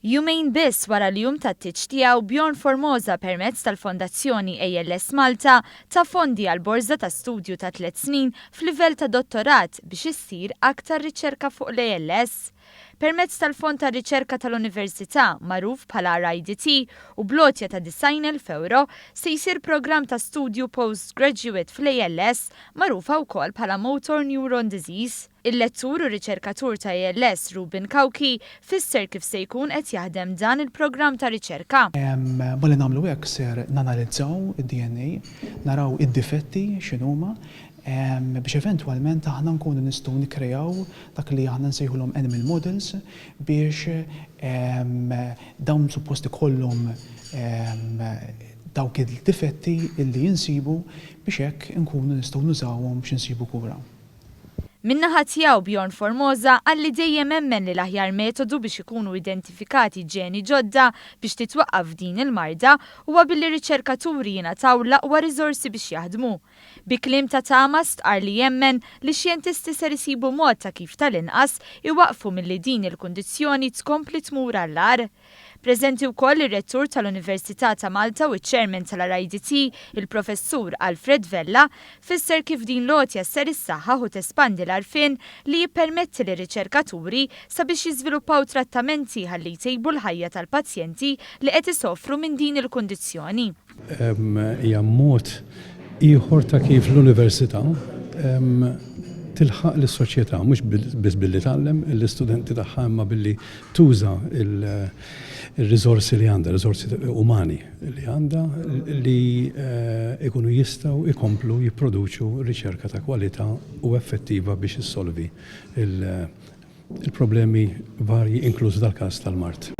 Jumejn biss wara l-jum tat-tieġ tiegħu Bjorn Formosa permezz tal-Fondazzjoni ALS Malta ta' fondi għal borża ta' studju ta' 3 snin f'livell ta' dottorat biex issir aktar riċerka fuq l-ALS. Permezz tal-Fond ta' Riċerka tal-Università magħruf bħala RIDT u blotja ta' €90,000 se jsir programm ta' studju postgraduate fl-ALS magħrufa wkoll bħala Motor Neuron Disease. Il-lettur u riċerkatur ta' ALS Ruben Kawki fisser kif se jkun qed jaħdem dan il-programm ta' riċerka. Bolli nagħmlu hekk ser nanalizzaw id-DNA, naraw id-difetti x'inhuma, biex eventwalment aħna nkunu nistgħu nikkreaw dak li aħna nsejħulhom animal models biex dawn suppost ikollhom dawk id-difetti illi jinsibu biex hekk nkunu nistgħu nużawhom biex insibu kura. Min-naħa tiegħu Bjorn Formosa għalli dejjem hemmen li l-aħjar metodu biex ikunu identifikati ġeni ġodda biex titwaqqaf din il-marda huwa billi riċerkaturi jingħataw l-aqwa riżorsi biex jaħdmu. Bi kliem ta' tama stqar li jemmen li xjentisti ser isibu mod ta' kif tal-inqas iwaqfu milli din il-kundizzjoni tkompli tmur għall-ar. Preżenti wkoll ir-rettur tal-Università ta' Malta u ċ-Chairman tal-RIDT, il-Professur Alfred Vella, fisser kif din lotja ser issaħħaħ u tespandi l-arfin li jippermetti li riċerkaturi sabiex jiżviluppaw trattamenti ħalli jtejbu l-ħajja tal-pazjenti li qed isofru minn din il-kundizzjoni. Hija mod ieħor ta' kif l-Università tilħaq lis-soċjetà mhux biss billi tgħallem l-istudenti tagħha imma billi tuża il-riżorsi li għandha, riżorsi umani li għandha li ikunu jistgħu ikomplu jipproduċu riċerka ta' kwalità u effettiva biex issolvi il-problemi varji inkluż dal-każ tal-mart.